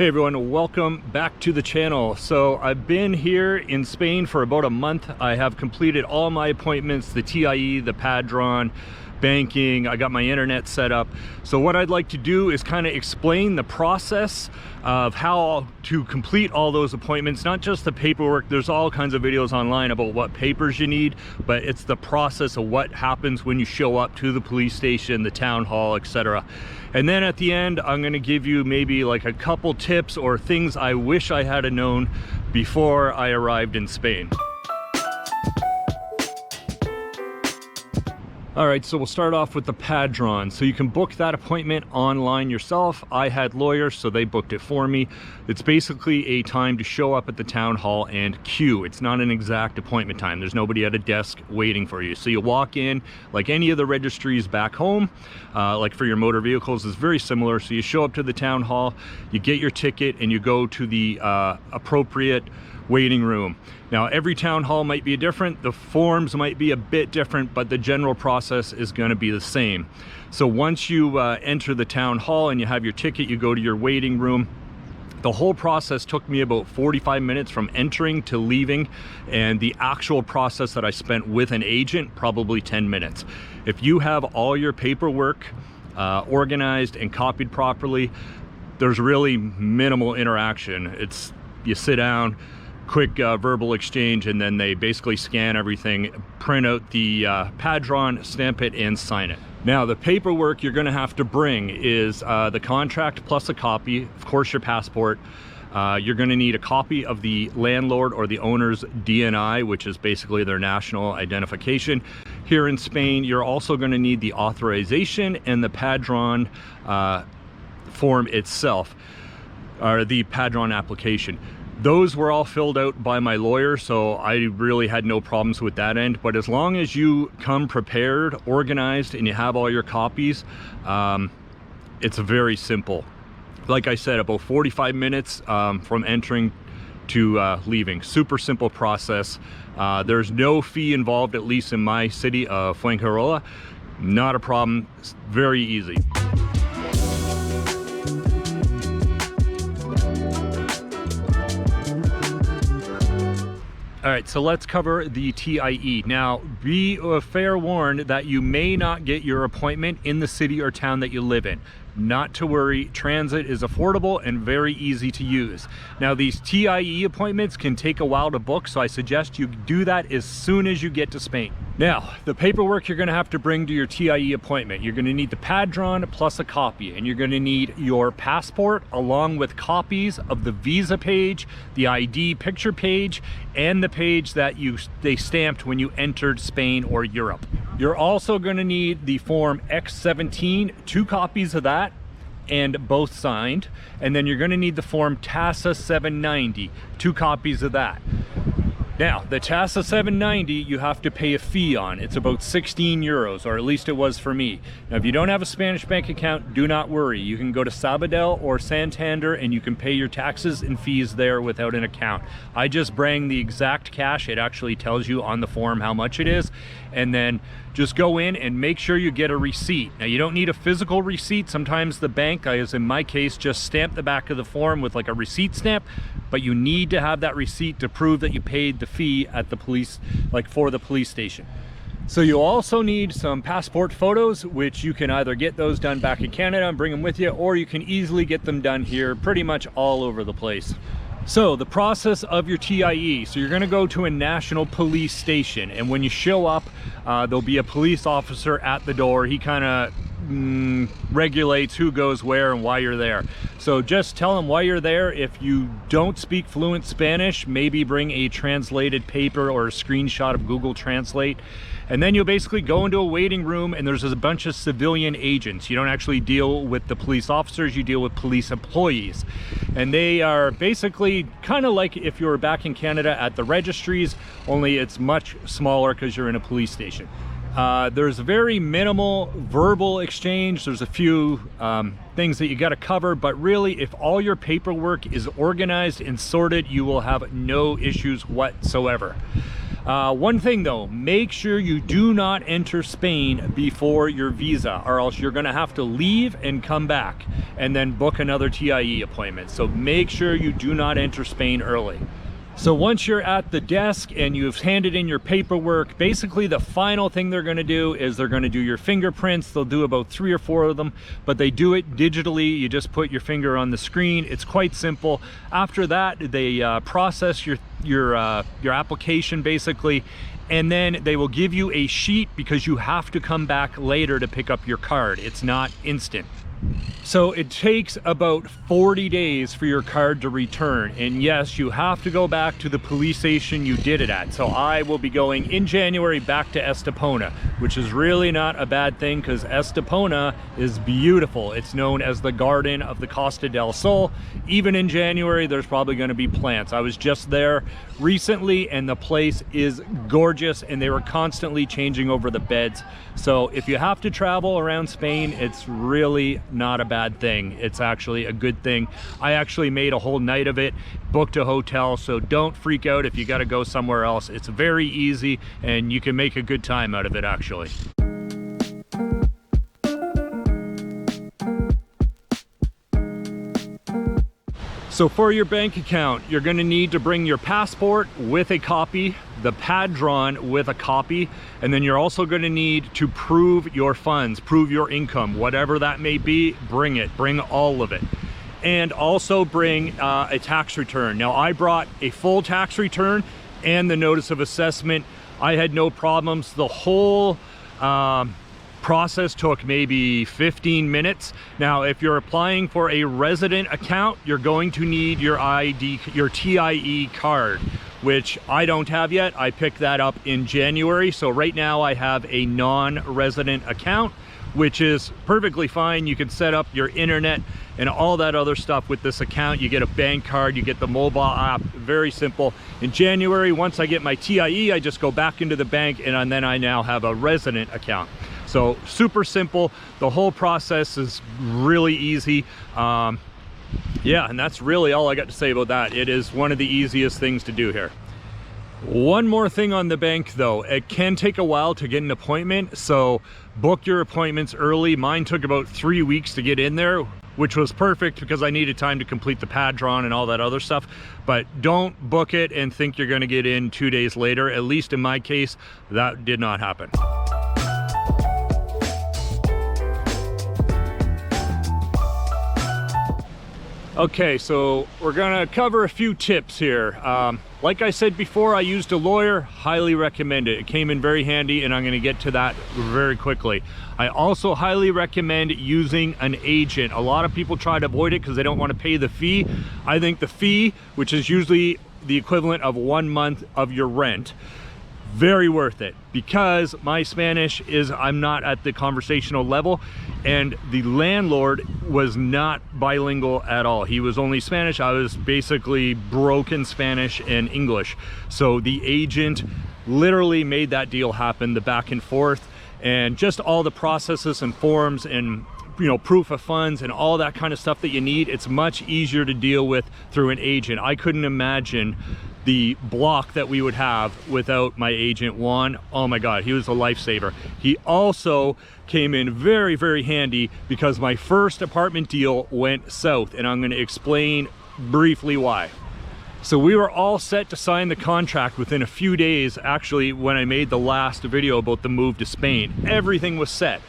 Hey everyone, welcome back to the channel. So I've been here in Spain for about a month. I have completed all my appointments, the T.I.E, the Padron, banking, I got my internet set up. So what I'd like to do is kind of explain the process of how to complete all those appointments, not just the paperwork. There's all kinds of videos online about what papers you need, but it's the process of what happens when you show up to the police station, the town hall, etc. And then at the end, I'm going to give you maybe like a couple tips or things I wish I had known before I arrived in Spain. All right, so we'll start off with the Padron. So you can book that appointment online yourself. I had lawyers, so they booked it for me. It's basically a time to show up at the town hall and queue. It's not an exact appointment time. There's nobody at a desk waiting for you. So you walk in like any of the registries back home, like for your motor vehicles is very similar. So you show up to the town hall, you get your ticket, and you go to the appropriate waiting room. Now every town hall might be different, the forms might be a bit different, but the general process is going to be the same. So once you enter the town hall and you have your ticket, you go to your waiting room. The whole process took me about 45 minutes from entering to leaving, and the actual process that I spent with an agent, probably 10 minutes. If you have all your paperwork organized and copied properly, there's really minimal interaction. It's you sit down, quick verbal exchange, and then they basically scan everything, print out the Padron, stamp it, and sign it. Now the paperwork you're going to have to bring is the contract plus a copy, of course your passport. You're going to need a copy of the landlord or the owner's DNI, which is basically their national identification. Here in Spain, you're also going to need the authorization and the Padron form itself, or the Padron application. Those were all filled out by my lawyer, so I really had no problems with that end. But as long as you come prepared, organized, and you have all your copies, it's very simple. Like I said, about 45 minutes from entering to leaving. Super simple process. There's no fee involved, at least in my city of Fuengirola. Not a problem. It's very easy. All right, so let's cover the T.I.E. Now, be fair warned that you may not get your appointment in the city or town that you live in. Not to worry, transit is affordable and very easy to use. Now, these T.I.E. appointments can take a while to book, so I suggest you do that as soon as you get to Spain. Now, the paperwork you're gonna have to bring to your T.I.E. appointment, you're gonna need the Padron plus a copy, and you're gonna need your passport along with copies of the visa page, the ID picture page, and the page that they stamped when you entered Spain or Europe. You're also gonna need the form X17, 2 copies of that, and both signed. And then you're gonna need the form TASA 790, 2 copies of that. Now, the TASA 790, you have to pay a fee on. It's about 16 euros, or at least it was for me. Now, if you don't have a Spanish bank account, do not worry. You can go to Sabadell or Santander and you can pay your taxes and fees there without an account. I just bring the exact cash. It actually tells you on the form how much it is. And then just go in and make sure you get a receipt. Now, you don't need a physical receipt. Sometimes the bank, as in my case, just stamp the back of the form with like a receipt stamp, but you need to have that receipt to prove that you paid the fee at the police, like for the police station. So you also need some passport photos, which you can either get those done back in Canada and bring them with you, or you can easily get them done here pretty much all over the place. So the process of your T.I.E. So you're going to go to a national police station, and when you show up, there'll be a police officer at the door. He kind of regulates who goes where and why you're there. So just tell him why you're there. If you don't speak fluent Spanish, maybe bring a translated paper or a screenshot of Google Translate. And then you'll basically go into a waiting room, and there's a bunch of civilian agents. You don't actually deal with the police officers, you deal with police employees. And they are basically kind of like if you were back in Canada at the registries, only it's much smaller because you're in a police station. There's very minimal verbal exchange. There's a few things that you got to cover, but really if all your paperwork is organized and sorted, you will have no issues whatsoever. One thing though, make sure you do not enter Spain before your visa, or else you're going to have to leave and come back and then book another TIE appointment. So make sure you do not enter Spain early. So once you're at the desk and you've handed in your paperwork, basically the final thing they're going to do is they're going to do your fingerprints. They'll do about 3 or 4 of them, but they do it digitally. You just put your finger on the screen. It's quite simple. After that, they process your application basically, and then they will give you a sheet because you have to come back later to pick up your card. It's not instant. So it takes about 40 days for your card to return, and yes, you have to go back to the police station you did it at. So I will be going in January back to Estepona, which is really not a bad thing because Estepona is beautiful. It's known as the Garden of the Costa del Sol. Even in January, there's probably going to be plants. I was just there recently and the place is gorgeous, and they were constantly changing over the beds. So if you have to travel around Spain, it's really not a bad thing. It's actually a good thing. I actually made a whole night of it, booked a hotel, so don't freak out if you got to go somewhere else. It's very easy and you can make a good time out of it actually. So for your bank account, you're going to need to bring your passport with a copy, the Padron with a copy, and then you're also going to need to prove your funds, prove your income, whatever that may be. Bring it, bring all of it. And also bring a tax return. Now I brought a full tax return and the notice of assessment. I had no problems. The whole process took maybe 15 minutes. Now, if you're applying for a resident account, you're going to need your ID, your TIE card, which I don't have yet. I picked that up in January. So right now I have a non-resident account, which is perfectly fine. You can set up your internet and all that other stuff with this account. You get a bank card, you get the mobile app, very simple. In January, once I get my TIE, I just go back into the bank and then I now have a resident account. So super simple. The whole process is really easy. Yeah, and that's really all I got to say about that. It is one of the easiest things to do here. One more thing on the bank though, it can take a while to get an appointment, so book your appointments early. Mine took about 3 weeks to get in there, which was perfect because I needed time to complete the Padron and all that other stuff. But don't book it and think you're going to get in 2 days later. At least in my case, that did not happen. Okay, so we're gonna cover a few tips here. Like I said before, I used a lawyer. Highly recommend it. It came in very handy, and I'm gonna get to that very quickly. I also highly recommend using an agent. A lot of people try to avoid it because they don't want to pay the fee. I think the fee, which is usually the equivalent of 1 month of your rent, very worth it, because my Spanish is, I'm not at the conversational level, and the landlord was not bilingual at all. He was only Spanish. I was basically broken Spanish and English. So the agent literally made that deal happen, the back and forth, and just all the processes and forms and, you know, proof of funds and all that kind of stuff that you need. It's much easier to deal with through an agent. I couldn't imagine the block that we would have without my agent Juan. Oh my God, he was a lifesaver. He also came in very, very handy because my first apartment deal went south, and I'm going to explain briefly why. So we were all set to sign the contract within a few days. Actually, when I made the last video about the move to Spain, everything was set,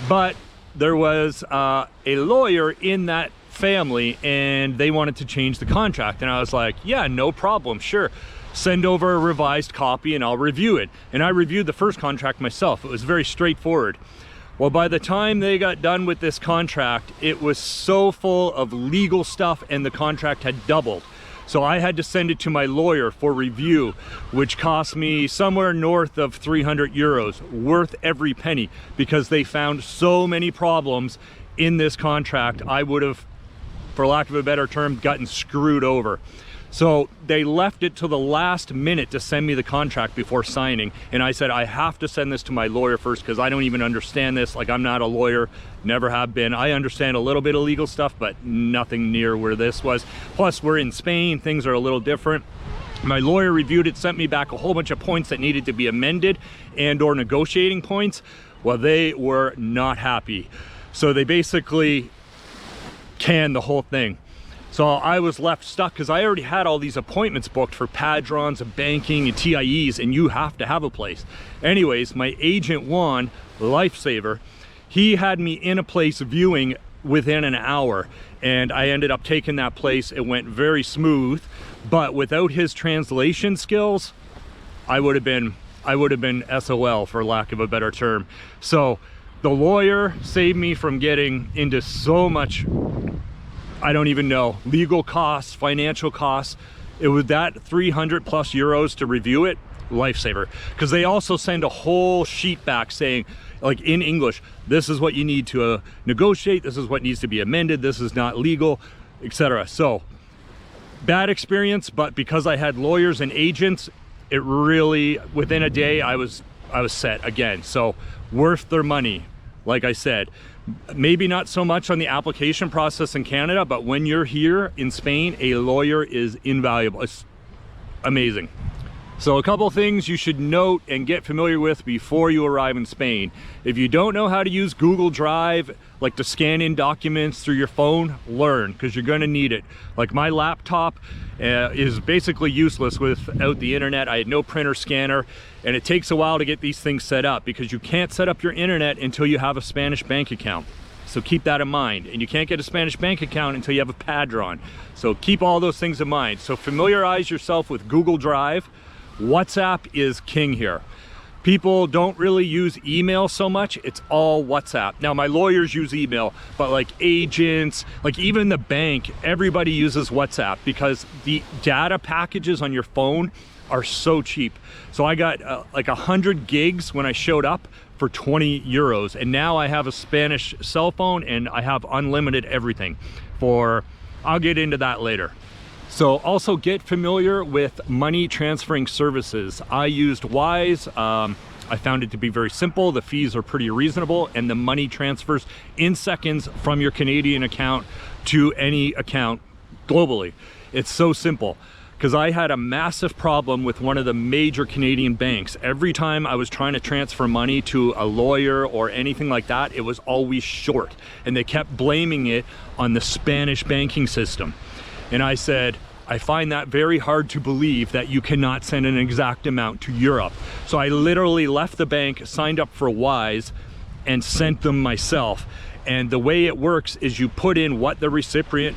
but there was a lawyer in that family and they wanted to change the contract, and I was like, yeah, no problem, sure, send over a revised copy and I'll review it. And I reviewed the first contract myself. It was very straightforward. Well, by the time they got done with this contract, it was so full of legal stuff and the contract had doubled. So I had to send it to my lawyer for review, which cost me somewhere north of 300 euros, worth every penny, because they found so many problems in this contract. I would have, for lack of a better term, gotten screwed over. So they left it to the last minute to send me the contract before signing. And I said, I have to send this to my lawyer first because I don't even understand this. Like, I'm not a lawyer, never have been. I understand a little bit of legal stuff, but nothing near where this was. Plus, we're in Spain, things are a little different. My lawyer reviewed it, sent me back a whole bunch of points that needed to be amended and or negotiating points. Well, they were not happy. So they basically canned the whole thing. So I was left stuck because I already had all these appointments booked for Padrons and banking and T.I.Es, and you have to have a place. Anyways, my agent Juan, lifesaver, he had me in a place viewing within an hour, and I ended up taking that place. It went very smooth, but without his translation skills, I would have been SOL, for lack of a better term. So the lawyer saved me from getting into so much, I don't even know, legal costs, financial costs. It was that 300 plus euros to review it, lifesaver. Because they also send a whole sheet back saying, like in English, this is what you need to negotiate, this is what needs to be amended, this is not legal, etc. So bad experience, but because I had lawyers and agents, it really, within a day, I was set again. So worth their money, like I said. Maybe not so much on the application process in Canada, but when you're here in Spain, a lawyer is invaluable. It's amazing. So a couple things you should note and get familiar with before you arrive in Spain. If you don't know how to use Google Drive, like to scan in documents through your phone, learn, because you're going to need it. Like my laptop is basically useless without the internet. I had no printer scanner, and it takes a while to get these things set up because you can't set up your internet until you have a Spanish bank account. So keep that in mind. And you can't get a Spanish bank account until you have a Padron. So keep all those things in mind. So familiarize yourself with Google Drive. WhatsApp is king here. People don't really use email so much, it's all WhatsApp. Now my lawyers use email, but like agents, like even the bank, everybody uses WhatsApp because the data packages on your phone are so cheap. So I got like 100 gigs when I showed up for 20 euros. And now I have a Spanish cell phone and I have unlimited everything for, I'll get into that later. So also get familiar with money transferring services. I used Wise. I found it to be very simple. The fees are pretty reasonable and the money transfers in seconds from your Canadian account to any account globally. It's so simple. Because I had a massive problem with one of the major Canadian banks. Every time I was trying to transfer money to a lawyer or anything like that, it was always short. And they kept blaming it on the Spanish banking system. And I said, I find that very hard to believe that you cannot send an exact amount to Europe. So I literally left the bank, signed up for Wise, and sent them myself. And the way it works is you put in what the recipient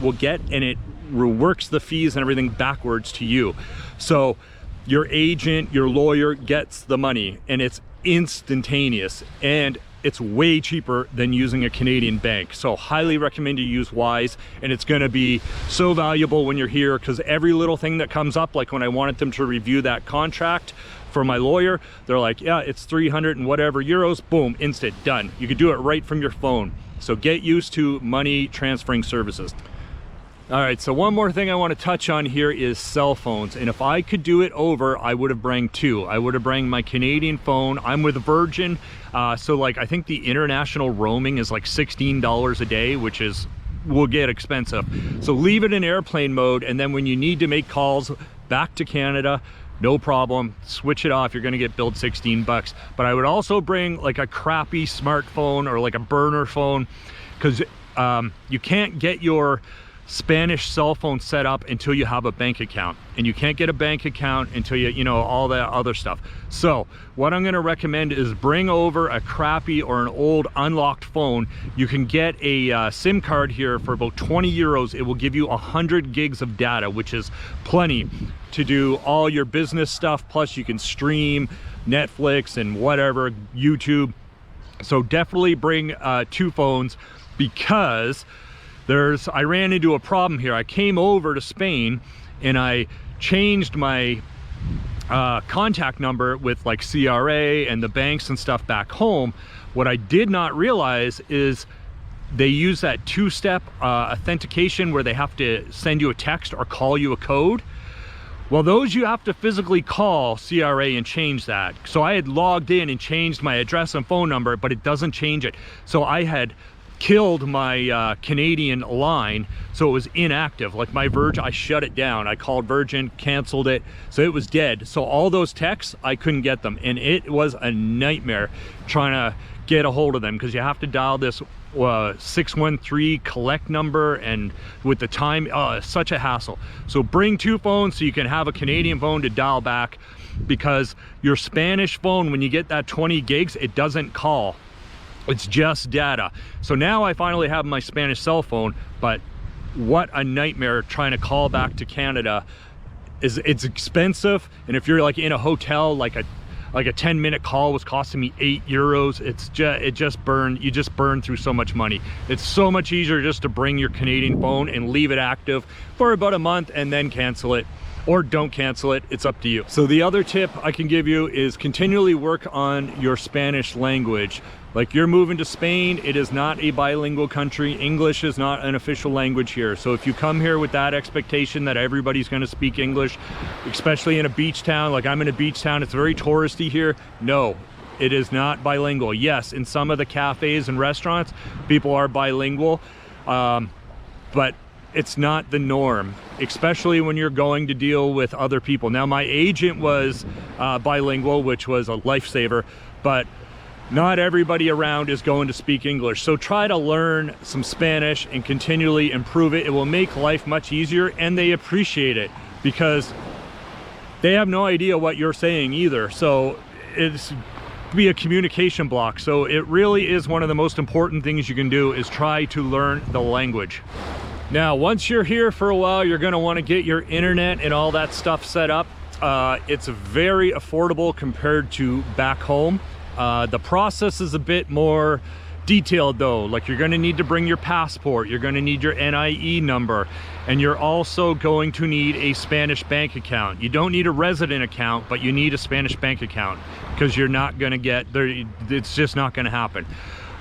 will get, and it reworks the fees and everything backwards to you. So your agent, your lawyer gets the money, and it's instantaneous, and it's way cheaper than using a Canadian bank. So highly recommend you use Wise, and it's gonna be so valuable when you're here because every little thing that comes up, like when I wanted them to review that contract for my lawyer, they're like, yeah, it's 300 and whatever euros, boom, instant, done. You can do it right from your phone. So get used to money transferring services. All right, so one more thing I want to touch on here is cell phones. And if I could do it over, I would have bring two. I would have bring my Canadian phone. I'm with Virgin. So like, I think the international roaming is like $16 a day, which will get expensive. So leave it in airplane mode. And then when you need to make calls back to Canada, no problem, switch it off. You're gonna get billed 16 bucks. But I would also bring like a crappy smartphone or like a burner phone, because you can't get your Spanish cell phone set up until you have a bank account, and you can't get a bank account until you know all that other stuff. So what I'm going to recommend is bring over a crappy or an old unlocked phone. You can get a SIM card here for about 20 euros. It will give you 100 gigs of data, which is plenty to do all your business stuff. Plus you can stream Netflix and whatever, YouTube. So definitely bring two phones, because I ran into a problem here. I came over to Spain and I changed my contact number with like CRA and the banks and stuff back home. What I did not realize is they use that two-step authentication where they have to send you a text or call you a code. Well, those you have to physically call CRA and change that. So I had logged in and changed my address and phone number, but it doesn't change it. So I had killed my Canadian line, so it was inactive. Like my Virgin, I shut it down. I called Virgin, canceled it, so it was dead. So all those texts, I couldn't get them, and it was a nightmare trying to get a hold of them, because you have to dial this 613 collect number, and with the time, such a hassle. So bring two phones so you can have a Canadian phone to dial back, because your Spanish phone, when you get that 20 gigs, it doesn't call. It's just data. So now I finally have my Spanish cell phone, but what a nightmare trying to call back to Canada. It's expensive, and if you're like in a hotel, like a 10-minute call was costing me €8. You just burn through so much money. It's so much easier just to bring your Canadian phone and leave it active for about a month and then cancel it, or don't cancel it. It's up to you. So the other tip I can give you is continually work on your Spanish language. Like, you're moving to Spain, it is not a bilingual country. English is not an official language here. So if you come here with that expectation that everybody's gonna speak English, especially in a beach town, like I'm in a beach town, it's very touristy here. No, it is not bilingual. Yes, in some of the cafes and restaurants, people are bilingual, but it's not the norm, especially when you're going to deal with other people. Now, my agent was bilingual, which was a lifesaver, but not everybody around is going to speak English. So try to learn some Spanish and continually improve it. It will make life much easier, and they appreciate it because they have no idea what you're saying either. So it's be a communication block. So it really is one of the most important things you can do, is try to learn the language. Now, once you're here for a while, you're gonna wanna get your internet and all that stuff set up. It's very affordable compared to back home. The process is a bit more detailed though. Like, you're gonna need to bring your passport, you're gonna need your NIE number, and you're also going to need a Spanish bank account. You don't need a resident account, but you need a Spanish bank account, because you're not gonna get there. It's just not gonna happen.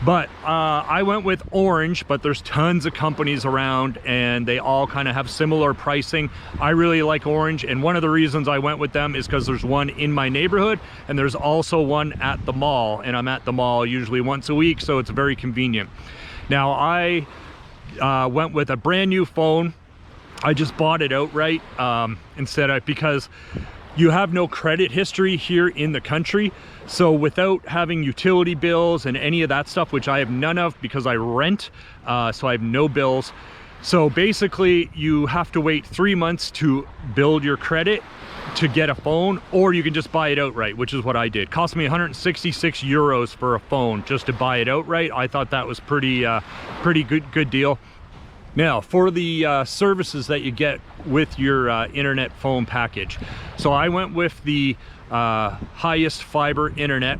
But I went with Orange, but there's tons of companies around and they all kind of have similar pricing. I really like Orange, and one of the reasons I went with them is because there's one in my neighborhood and there's also one at the mall, and I'm at the mall usually once a week, so it's very convenient. Now, I went with a brand new phone. I just bought it outright because you have no credit history here in the country. So without having utility bills and any of that stuff, which I have none of because I rent, so I have no bills. So basically you have to wait 3 months to build your credit to get a phone, or you can just buy it outright, which is what I did. It cost me €166 for a phone just to buy it outright. I thought that was pretty good deal. Now, for the services that you get with your internet phone package. So I went with the highest fiber internet.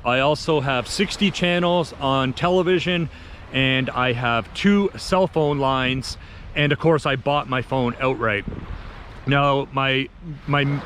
I also have 60 channels on television, and I have 2 cell phone lines, and of course I bought my phone outright. Now, my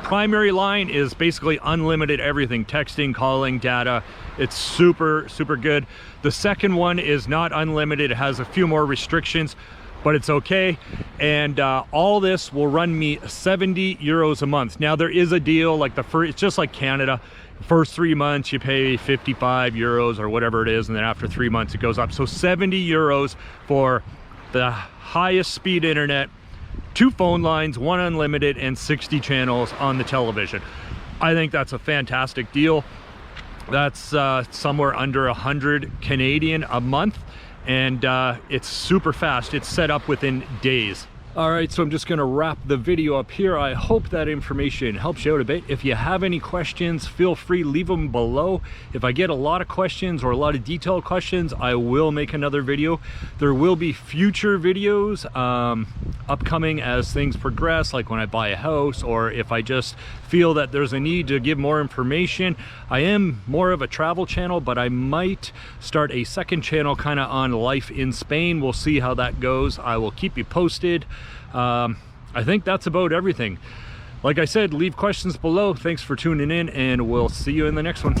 primary line is basically unlimited everything, texting, calling, data. It's super good. The second one is not unlimited. It has a few more restrictions, but it's okay. And all this will run me €70 a month. Now, there is a deal, like it's just like Canada. First 3 months you pay €55 or whatever it is, and then after 3 months it goes up. So €70 for the highest speed internet, 2 phone lines, 1 unlimited, and 60 channels on the television. I think that's a fantastic deal. That's somewhere under 100 Canadian a month, and it's super fast. It's set up within days. All right, so I'm just gonna wrap the video up here. I hope that information helps you out a bit. If you have any questions, feel free, leave them below. If I get a lot of questions or a lot of detailed questions, I will make another video. There will be future videos upcoming as things progress, like when I buy a house, or if I just feel that there's a need to give more information. I am more of a travel channel, but I might start a second channel kind of on life in Spain. We'll see how that goes. I will keep you posted. I think that's about everything. Like I said, leave questions below. Thanks for tuning in, and we'll see you in the next one.